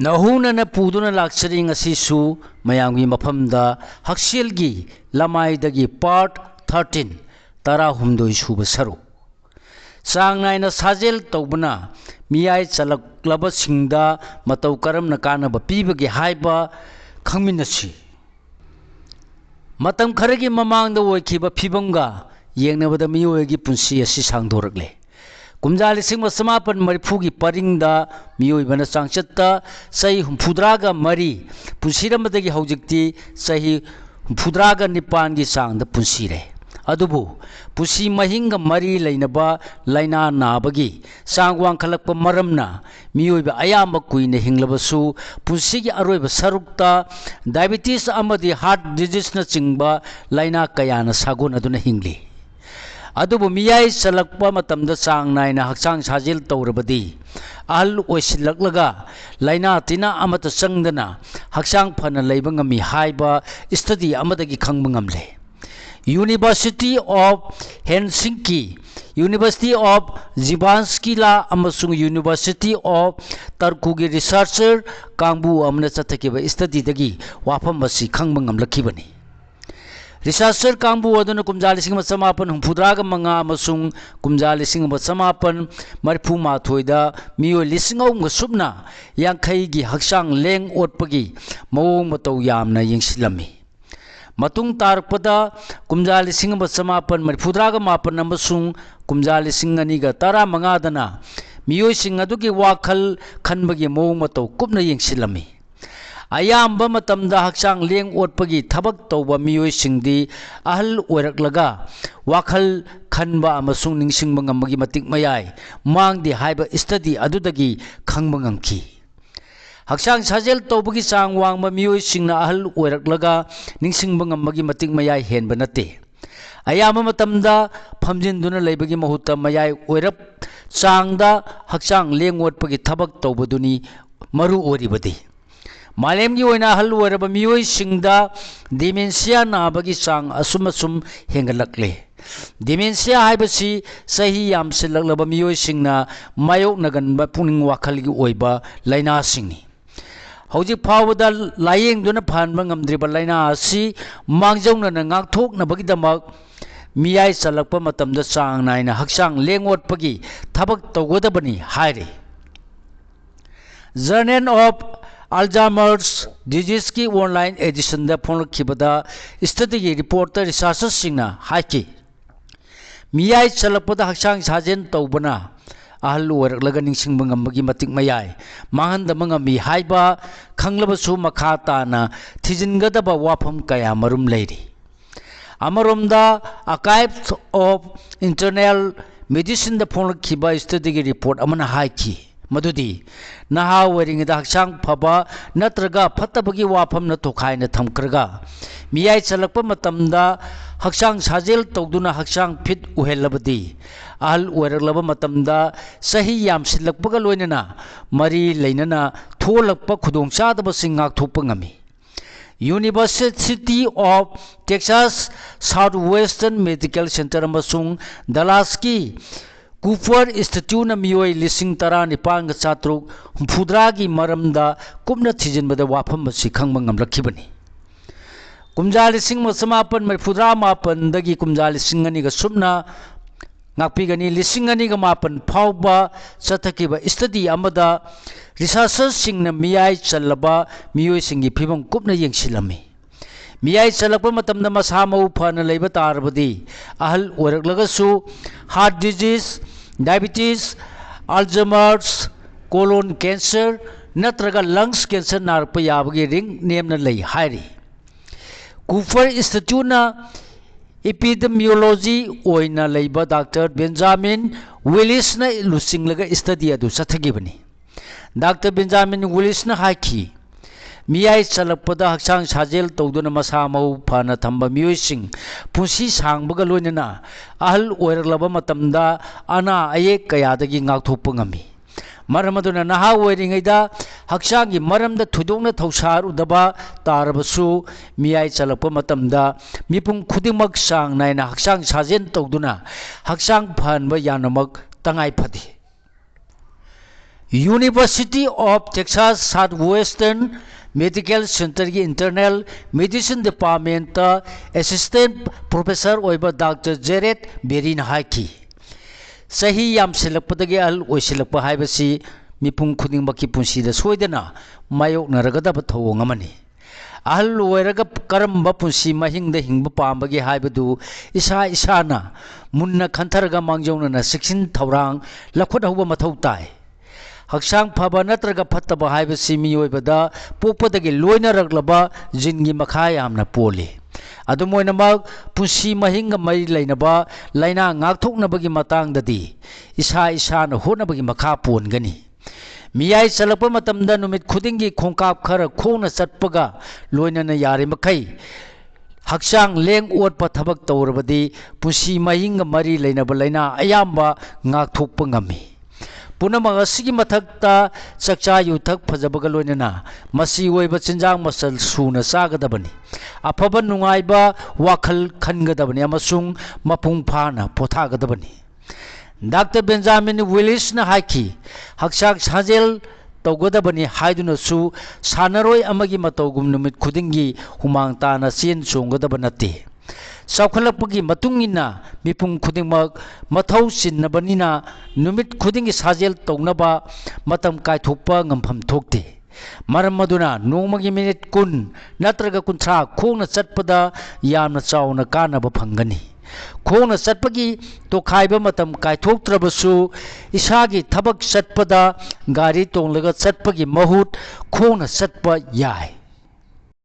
नहुनन पुदुना लाक्चरिंग असिसु मयांगी मफमदा हक्सेलगी लमाइदगी part 13 तरा हुमदोई सुब सरू चांग नायना साजेल तौबना मियाय चलक्लबसिंगदा मतौ करमना कानब पीबगे हाइबा खंगमिनसी मतम खरगी ममांगदा ओइखिबा फिबमगा येंगनबदा मियोयगी पुंसी असि सांगदोरगले कुमजा लिसिंग मसमापन मरिफुगी परिंगदा मियोइबना चांगचत्ता सही हुमफुद्रागा मरी पुंसीरमदगी हौजिक्ति सही हुमफुद्रागा निपानगी चांगदा पुंसीरे अदुबु पुसी महिंग मरी लैनबा लाइना नाबगी चांग वांखलकपा मरमना मियोइबा अयाम कुइना हिंगलबसु पुंसीगी अरोइबा सरुक्ता डायबिटीज अमदी हार्ट डिजीजना चिंगबा लाइना कयाना सागोन अदुना हिंगली अदुबु मियाय चलक्पा मतमदा चांग नायना हक्चांग साजेल तौरबदी अहल ओइसिलक्लगा लाइना तिना अमत चंगदना हक्चांग फना लैबा ngami हाइबा स्टडी अमदगी खंगबा ngamle University of Helsinki University of Jyvaskyla अमसुंग यूनिवर्सिटी ऑफ तर्कुगी रिसर्चर कांगबू अमना चथकिबा स्टडी दगी वाफम बसी खंगबा ngamlakibani रिसर्चर कांगबू अदुना कुमजा लिसिंग मचमापन हुमफुद्रागा मंगा अमसुंग कुमजा लिसिंग मचमापन मरफु माथोइदा मियो लिसिंग औंग सुबना यांखैगी हक्सांग लेंग ओटपगी मवोंग मतौ यामना यंगसिलमी मतुंग तारकपदा कुमजा लिसिंग मचमापन मरफुद्रागा मापन अमसुंग कुमजा लिसिंग अनिगा तरा मंगादना मियोइसिंग अदुगी वाखल खनबगी मवोंग मतौ कुपना यंगसिलमी अयाम्ब मतमदा हक्चांग लेंग ओटपगी थबक तौबा मियोइसिंगदी अहल ओइरक्लगा वाखल खनबा अमसुंग निंगसिंगबा ngamagi matik mayai mangdi haiba study adudagi khangba ngamki हक्चांग Sajel तौबगी चांग वांगबा मियोइसिंगना अहल ओइरक्लगा निंगसिंगबा ngamagi matik mayai हेनबा नते अयाम मतमदा फमजिनदुना लैबगी महुत्ता mayai ओइरप चांगदा हक्चांग लेंग ओटपगी थबक तौबदुनी मरु ओरिबदी मालेमगी ओइना अहल ओइरबा मियोइसिंगदा डिमेंशिया नाबगी चांग असुम हेंगलक्ले डिमेंशिया हाइबसी सही यामसिलक्लबा मियोइसिंगना मायोकनगनबा पुनिंग वाखलगी ओइबा लाइनासिंगनी हौजिक फावदा लायेंगदुना फानबा ngamdriba लाइना असि मांगजौनना ngakthoknabagidamag मियाय चलक्पा मतमदा चांग नायना हक्चांग लेंगओटपगी थबक तौगदबनी हाइरे जर्नल ऑफ अल्जाइमर्स डिजीज की ऑनलाइन एडिशन दा फोंलखिबदा स्टडी की रिपोर्टर रिसर्चर्स सिंगना हाइकी मियाय चलक्पदा हक्चांग साजेन तौबना अहल ओइरक्लगा निंगसिंगबा ngamबगी matik mayai मांगहनदबा ngami हाइबा खंगलबसु मखा ताना थिजिनगदबा वाफम कया मरुम लैरी अमरोमदा आर्काइव्स ऑफ इंटरनल मेडिसिन दा फोंलखिबा स्टडी की रिपोर्ट अमना हाइकी मदुदी नहा ओइरिंगदा हक्चांग फबा नत्रगा फत्तबगी वाफम न तोखाइना थमक्रगा मियाय चलक्पा मतमदा हक्चांग साजेल तौदुना हक्चांग फिट उहेलबदी अहल ओइरक्लबा मतमदा सही यामसिलक्पगा लोइनना मरी लैनना थोलक्पा खुदोंचादबसिंग ngakthokpa ngami University of Texas Southwestern Medical Center अमसुंग दलास की कूपर इंस्टीट्यूट मियोई लिसिंग तरा निपांग चात्रुक हुमफुद्रागी मरमदा कुमना थिजिनबदा वाफम बसी खंगबा ngamlakibani कुमजा लिसिंग मचमापन मरफुद्रा मापन दगी कुमजा लिसिंग अनिगा सुमना ngakpigani लिसिंग अनिगा मापन फावबा चथकिबा स्टडी अमदा रिसर्चर्स सिंगना मियाय चलबा मियोई सिंगी फिबम कुपना यंगसिलमी मियाय चलक्पा मतमदा मसा मऊ फना लैबा तारबदी अहल ओइरक्लगसु heart disease diabetes Alzheimer's colon cancer नत्रगा लंग्स कैंसर नारपा याबगी रिंग नेमना लई हाइरी कूपर इंस्टीट्यूटना एपिडेमियोलॉजी ओइना लैबा डॉक्टर बेंजामिन विलिसना लुसिंगलगा स्टडी अदु चथगिबनी डॉक्टर बेंजामिन विलिसना हाइकी मियाय चलक्पदा हक्चांग साजेल तौदुना मसा मऊ फना थंबा मियोइसिंग पुंसी सांगबगा लोइनना अहल ओइरक्लबा मतमदा अना अयेक कयादगी ngakthokpa ngami मरमदुना नहा ओइरिंगैदा हक्चांगी मरमदा थुदोंना थौसारुदबा तारबसु मियाय चलक्पा मतमदा मिपुंग खुदिमक सांग नायना हक्चांग साजेन तौदुना हक्चांग फनबा यानमक तंगाई फदि University of Texas Southwestern Medical Center की internal medicine department assistant professor ओइबा डॉक्टर जेरेट बेरीन हाइकी सही यामसिलपदगे अहल ओइसिलप हाइबसी मिपुम खुदिंगमकी पुंसीदा सोइदना मायोकनरगदब थौंग अमनी अहल ओइरगा करम पुंसी महिंग हिंग पाबगे हाइबदु इसा इसाना मुन्ना खंथरगा मांगजौनना सिक्सिन थौरांग लखोट हौबा मथौ ताई हक्सांग फबा नत्रगा फत्तबा हाइबसी मियोइबदा पोकपदगे लोइनरगलबा जिनगी मखा यामना पोली अदुमोइनमक पुंसी महिंग मरी लैनबा लैना ngaktoknabagi matangdadi isa isana honabagi makha pongani miyai chalakpa matamda numit khudingi khongkap khara khona chatpaga loinana yare makai हक्सांग लेंग ओटप थबक तौरबदी पुंसी महिंग मरी लैनबा लैना अयाम्बा ngaktokpa ngami पुनमग असिगी मथक्ता चक्चा युथक फजबग लोइनना मसी ओइबा चिंजांग मसल सुना चागदबनी अफब नुंगाइबा वाखल खनगदबनी अमसुंग मपुंग फाना पोथागदबनी डॉक्टर बेंजामिन विलिस न हाइकी हक्साक साजेल तौगदबनी हाइदुनसु सानरोय अमगी मतौगुम नुमित खुदिंगी हुमांग ताना चेन चोंगदब नते चौखलपगी मतुंगिना मिपुंग खुदिंगमक मथौ सिन्नबनिना नुमित खुदिंगी साजेल तौनबा मतम कायथोकपा ngамफम थोकते मरम मदुना नोमगी मिनिट कुन नत्रगा कुंथ्रा खोंगना चटपदा यामना चावना कानबा फंगनी खोंगना चटपगी तोखाइबा मतम कायथोकत्रबसु इसागी थबक चटपदा गाड़ी तोंलगा चटपगी महुत खोंगना चटपा याय